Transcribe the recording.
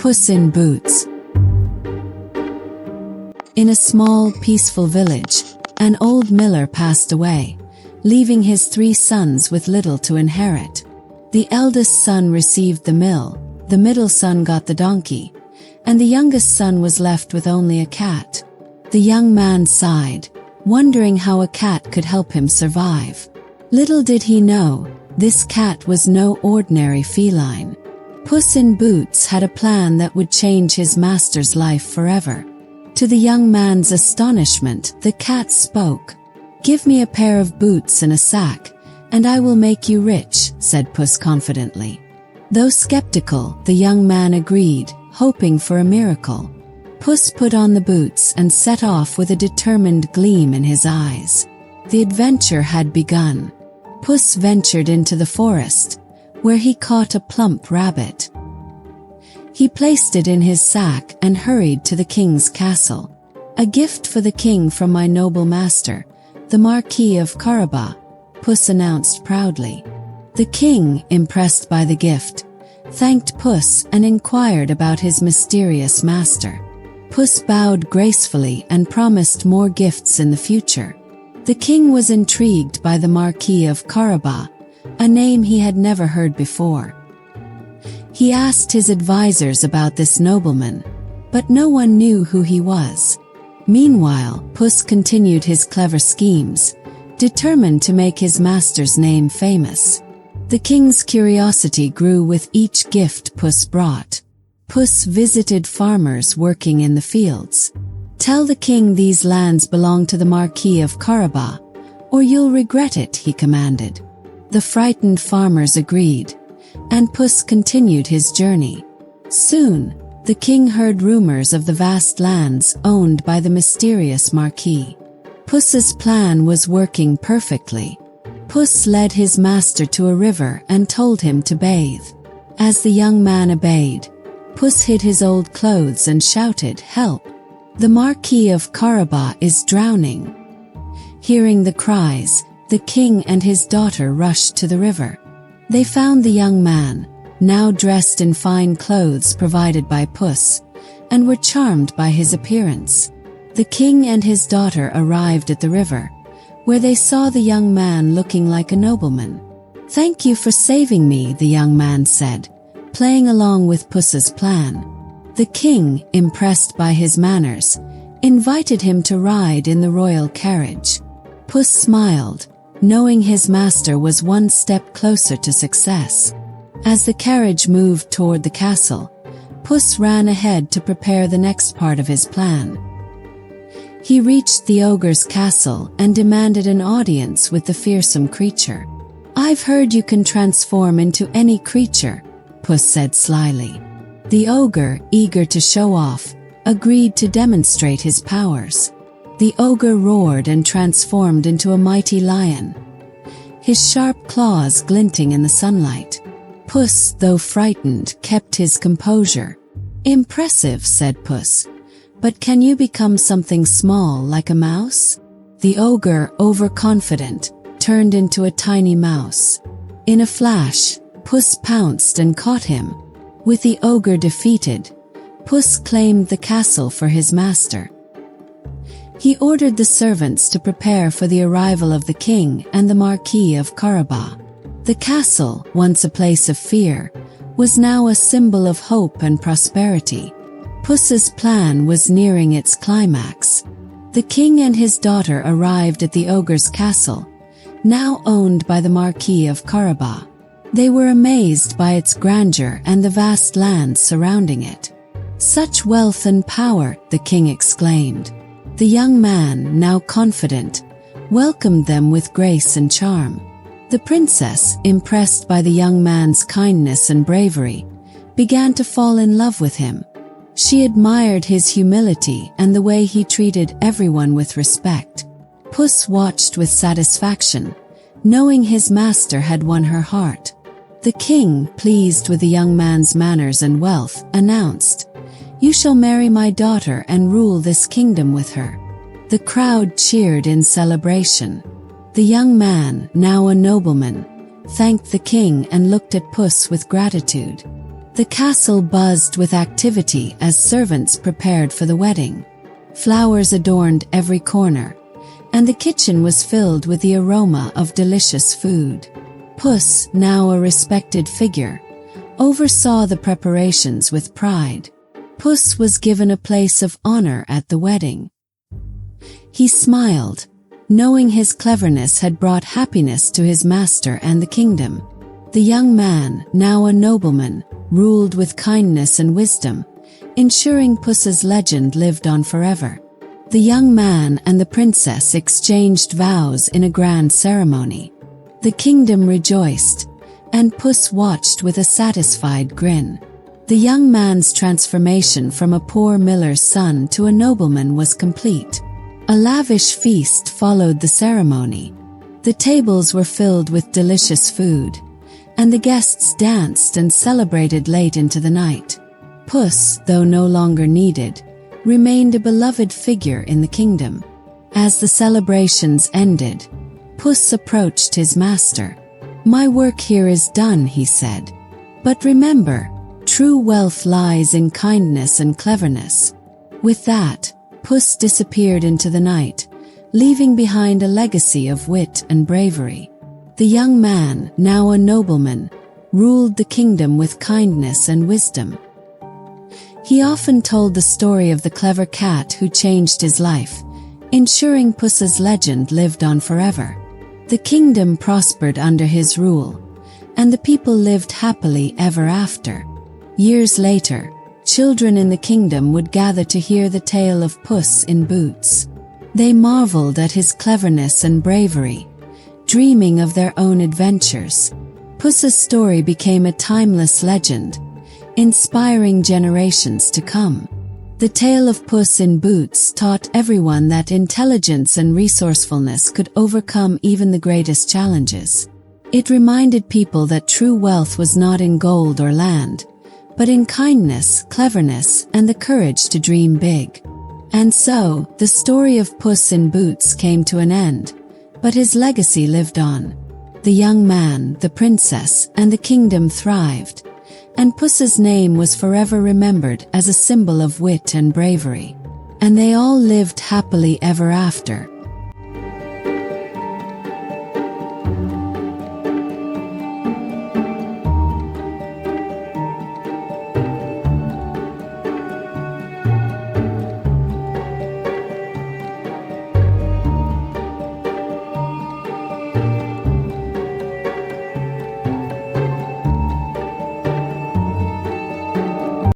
Puss in Boots. In a small, peaceful village, an old miller passed away, leaving his 3 sons with little to inherit. The eldest son received the mill, the middle son got the donkey, and the youngest son was left with only a cat. The young man sighed, wondering how a cat could help him survive. Little did he know, this cat was no ordinary feline. Puss in Boots had a plan that would change his master's life forever. To the young man's astonishment, the cat spoke. "Give me a pair of boots and a sack, and I will make you rich," said Puss confidently. Though skeptical, the young man agreed, hoping for a miracle. Puss put on the boots and set off with a determined gleam in his eyes. The adventure had begun. Puss ventured into the forest, where he caught a plump rabbit. He placed it in his sack and hurried to the king's castle. "A gift for the king from my noble master, the Marquis of Carabas," Puss announced proudly. The king, impressed by the gift, thanked Puss and inquired about his mysterious master. Puss bowed gracefully and promised more gifts in the future. The king was intrigued by the Marquis of Carabas, a name he had never heard before. He asked his advisors about this nobleman, but no one knew who he was. Meanwhile, Puss continued his clever schemes, determined to make his master's name famous. The king's curiosity grew with each gift Puss brought. Puss visited farmers working in the fields. "Tell the king these lands belong to the Marquis of Carabas, or you'll regret it," he commanded. The frightened farmers agreed, and Puss continued his journey. Soon, the king heard rumors of the vast lands owned by the mysterious Marquis. Puss's plan was working perfectly. Puss led his master to a river and told him to bathe. As the young man obeyed, Puss hid his old clothes and shouted, "Help! The Marquis of Carabas is drowning." Hearing the cries, the king and his daughter rushed to the river. They found the young man, now dressed in fine clothes provided by Puss, and were charmed by his appearance. The king and his daughter arrived at the river, where they saw the young man looking like a nobleman. "Thank you for saving me," the young man said, playing along with Puss's plan. The king, impressed by his manners, invited him to ride in the royal carriage. Puss smiled, knowing his master was one step closer to success. As the carriage moved toward the castle, Puss ran ahead to prepare the next part of his plan. He reached the ogre's castle and demanded an audience with the fearsome creature. "I've heard you can transform into any creature," Puss said slyly. The ogre, eager to show off, agreed to demonstrate his powers. The ogre roared and transformed into a mighty lion, his sharp claws glinting in the sunlight. Puss, though frightened, kept his composure. "Impressive," said Puss, "but can you become something small like a mouse?" The ogre, overconfident, turned into a tiny mouse. In a flash, Puss pounced and caught him. With the ogre defeated, Puss claimed the castle for his master. He ordered the servants to prepare for the arrival of the king and the Marquis of Carabas. The castle, once a place of fear, was now a symbol of hope and prosperity. Puss's plan was nearing its climax. The king and his daughter arrived at the ogre's castle, now owned by the Marquis of Carabas. They were amazed by its grandeur and the vast lands surrounding it. "Such wealth and power," the king exclaimed. The young man, now confident, welcomed them with grace and charm. The princess, impressed by the young man's kindness and bravery, began to fall in love with him. She admired his humility and the way he treated everyone with respect. Puss watched with satisfaction, knowing his master had won her heart. The king, pleased with the young man's manners and wealth, announced, "You shall marry my daughter and rule this kingdom with her." The crowd cheered in celebration. The young man, now a nobleman, thanked the king and looked at Puss with gratitude. The castle buzzed with activity as servants prepared for the wedding. Flowers adorned every corner, and the kitchen was filled with the aroma of delicious food. Puss, now a respected figure, oversaw the preparations with pride. Puss was given a place of honor at the wedding. He smiled, knowing his cleverness had brought happiness to his master and the kingdom. The young man, now a nobleman, ruled with kindness and wisdom, ensuring Puss's legend lived on forever. The young man and the princess exchanged vows in a grand ceremony. The kingdom rejoiced, and Puss watched with a satisfied grin. The young man's transformation from a poor miller's son to a nobleman was complete. A lavish feast followed the ceremony. The tables were filled with delicious food, and the guests danced and celebrated late into the night. Puss, though no longer needed, remained a beloved figure in the kingdom. As the celebrations ended, Puss approached his master. "My work here is done," he said. "But remember, true wealth lies in kindness and cleverness." With that, Puss disappeared into the night, leaving behind a legacy of wit and bravery. The young man, now a nobleman, ruled the kingdom with kindness and wisdom. He often told the story of the clever cat who changed his life, ensuring Puss's legend lived on forever. The kingdom prospered under his rule, and the people lived happily ever after. Years later, children in the kingdom would gather to hear the tale of Puss in Boots. They marveled at his cleverness and bravery, dreaming of their own adventures. Puss's story became a timeless legend, inspiring generations to come. The tale of Puss in Boots taught everyone that intelligence and resourcefulness could overcome even the greatest challenges. It reminded people that true wealth was not in gold or land, but in kindness, cleverness, and the courage to dream big. And so, the story of Puss in Boots came to an end, but his legacy lived on. The young man, the princess, and the kingdom thrived, and Puss's name was forever remembered as a symbol of wit and bravery. And they all lived happily ever after,